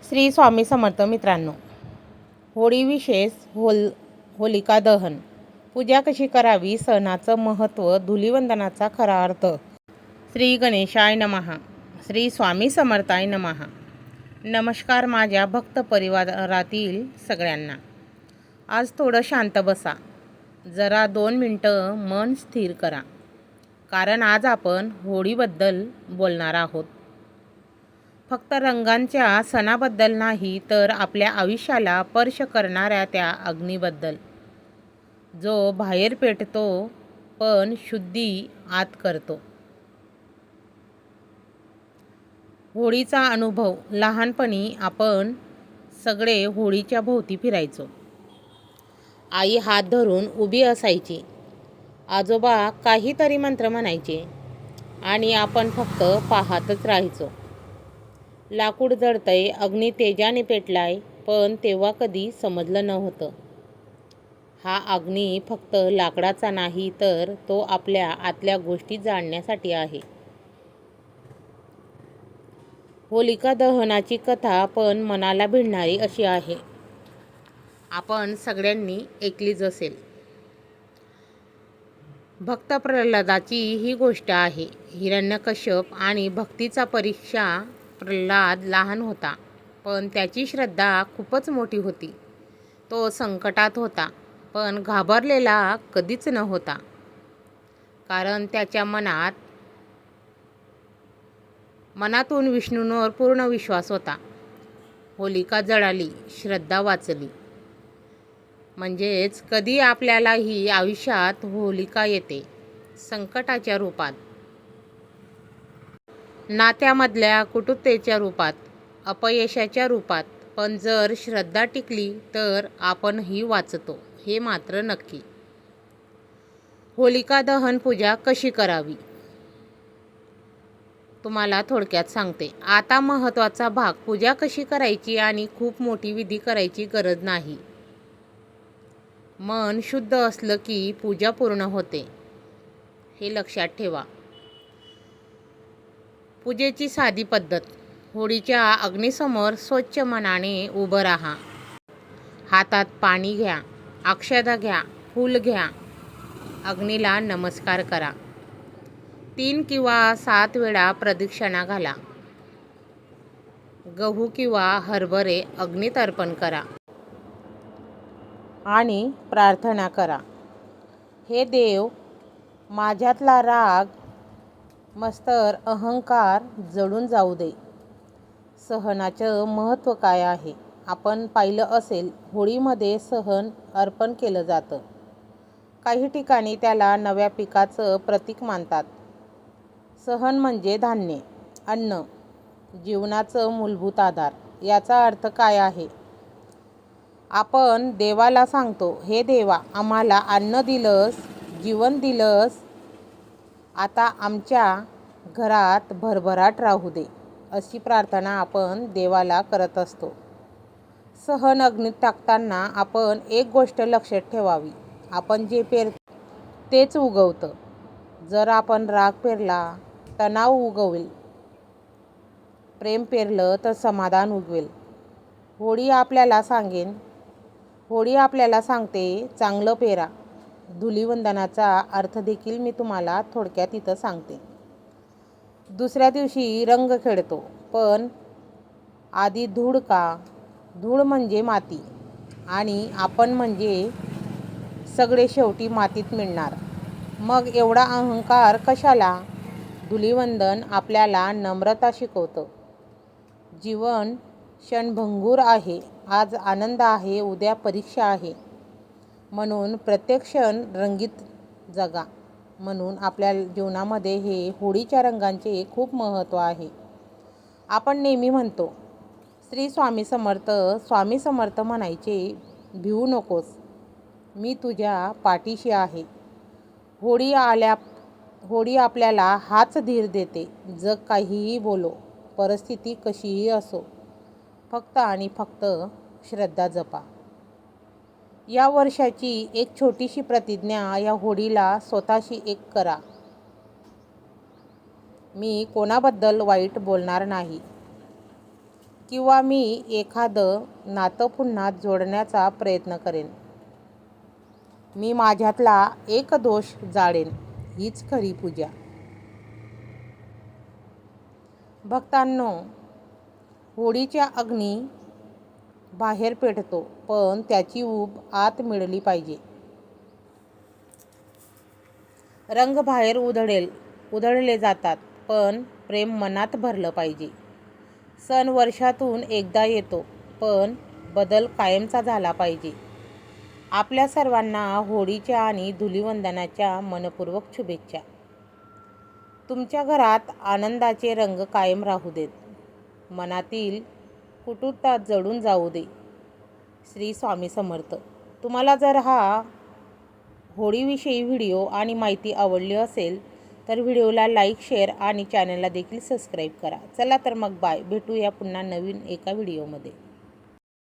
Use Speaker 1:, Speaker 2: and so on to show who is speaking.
Speaker 1: श्री स्वामी समर्थ मित्रांनो, होळी विशेष होलिका दहन, पूजा कशी करावी, सणाचं महत्त्व, धुलिवंदनाचा खरा अर्थ. श्री गणेशाय नमः. श्री स्वामी समर्थाय नमः. नमस्कार माझ्या भक्त परिवारातील सगळ्यांना. आज थोडं शांत बसा, जरा 2 मिनटं मन स्थिर करा, कारण आज आपण होळीबद्दल बोलणार आहोत. फक्त रंगांच्या सणाबद्दल नाही, तर आपल्या आयुष्याला स्पर्श करणाऱ्या त्या अग्नीबद्दल, जो बाहेर पेटतो पण शुद्धी आत करतो. होळीचा अनुभव. लहानपणी आपण सगळे होळीच्या भोवती फिरायचो. आई हात धरून उभी असायची, आजोबा काहीतरी मंत्र म्हणायचे आणि आपण फक्त पाहतच राहायचो. लाकूड जळतंय, अग्नी तेजाने पेटलाय, पण तेव्हा कधी समजलं नव्हतं, हा अग्नी फक्त लाकडाचा नाही, तर तो आपल्या आतल्या गोष्टी जाणण्यासाठी आहे. होलिका दहनाची कथा पण मनाला भिडणारी अशी आहे. आपण सगळ्यांनी ऐकलीच असेल. भक्त प्रल्हादाची ही गोष्ट आहे. हिरण्यकश्यप आणि भक्तीचा परीक्षा. प्रल्हाद लहान होता, पण त्याची श्रद्धा खूपच मोठी होती. तो संकटात होता, पण घाबरलेला कधीच नव्हता, कारण त्याच्या मनातून विष्णूंवर पूर्ण विश्वास होता. होलिका जळाली, श्रद्धा वाचली. म्हणजेच कधी आपल्यालाही आयुष्यात होलिका येते, संकटाच्या रूपात, नात्यामधल्या कटुतेच्या रूपात, अपयशाच्या रूपात, पण जर श्रद्धा टिकली तर आपणही वाचतो, हे मात्र नक्की. होलिका दहन पूजा कशी करावी, तुम्हाला थोडक्यात सांगते. आता महत्त्वाचा भाग. पूजा कशी करायची आणि खूप मोठी विधी करायची गरज नाही. मन शुद्ध असलं की पूजा पूर्ण होते, हे लक्षात ठेवा. पूजेची साधी पद्धत. होळीच्या अग्नीसमोर स्वच्छ मनाने उभं राहा. हातात पाणी घ्या, अक्षता घ्या, फूल घ्या, अग्नीला नमस्कार करा. 3 किंवा 7 वेळा प्रदक्षिणा घाला. गहू किंवा हरभरे अग्नीत अर्पण करा आणि प्रार्थना करा. हे देव, माझ्यातला राग, मत्सर, अहंकार जळून जाऊ दे. सहनाचं महत्त्व काय आहे, आपण पाहिलं असेल, होळीमध्ये सहन अर्पण केलं जातं. काही ठिकाणी त्याला नव्या पिकाचं प्रतीक मानतात. सहन म्हणजे धान्य, अन्न, जीवनाचं मूलभूत आधार. याचा अर्थ काय आहे? आपण देवाला सांगतो, हे देवा, आम्हाला अन्न दिलंस, जीवन दिलंस, आता आमच्या घरात भरभराट राहू दे, अशी प्रार्थना आपण देवाला करत असतो. सहन अग्नीत टाकताना आपण एक गोष्ट लक्षात ठेवावी, आपण जे पेरतो तेच उगवतं. जर आपण राग पेरला, तणाव उगवेल, प्रेम पेरलं तर समाधान उगवेल. होळी आपल्याला सांगते, चांगलं पेरा. धुलिवंदनाचा अर्थ देखील मी तुम्हाला थोडक्यात इथं सांगते. दुसऱ्या दिवशी रंग खेळतो, पण आधी धूळ का? धूळ म्हणजे माती, आणि आपण म्हणजे सगळे शेवटी मातीत मिळणार. मग एवढा अहंकार कशाला? धुलिवंदन आपल्याला नम्रता शिकवतं. जीवन क्षणभंगूर आहे. आज आनंद आहे, उद्या परीक्षा आहे. म्हणून प्रत्येक क्षण रंगीत जगा. म्हणून आपल्या जीवनामध्ये हे होळीच्या रंगांचे खूप महत्त्व आहे. आपण नेहमी म्हणतो, श्री स्वामी समर्थ, स्वामी समर्थ म्हणायचे, भिवू नकोस, मी तुझ्या पाठीशी आहे. होळी आपल्याला हाच धीर देते. जग काहीही बोलो, परिस्थिती कशीही असो, फक्त आणि फक्त श्रद्धा जपा. या वर्षाची एक छोटीशी प्रतिज्ञा या होळीला स्वतःशी एक करा. मी कोणाबद्दल वाईट बोलणार नाही. किंवा मी एखादं नातं पुन्हा जोडण्याचा प्रयत्न करेन. मी माझ्यातला एक दोष जाळेन. हीच खरी पूजा. भक्तांनो, होळीच्या अग्नी बाहेर पेटतो, पण त्याची ऊब आत मिळली पाहिजे. रंग बाहेर उधळले जातात, पण प्रेम मनात भरलं पाहिजे. सण वर्षातून एकदा येतो, पण बदल कायमचा झाला पाहिजे. आपल्या सर्वांना होळीच्या आणि धुलिवंदनाच्या मनपूर्वक शुभेच्छा. तुमच्या घरात आनंदाचे रंग कायम राहू देत. मनातील कुटुंबता जळून जाऊ दे. श्री स्वामी समर्थ. तुम्हाला जर हा होळीविषयी व्हिडिओ आणि माहिती आवडली असेल तर व्हिडिओला लाईक, शेअर आणि चॅनलला देखील सबस्क्राईब करा. चला तर मग बाय. भेटूया पुन्हा नवीन एका व्हिडिओमध्ये.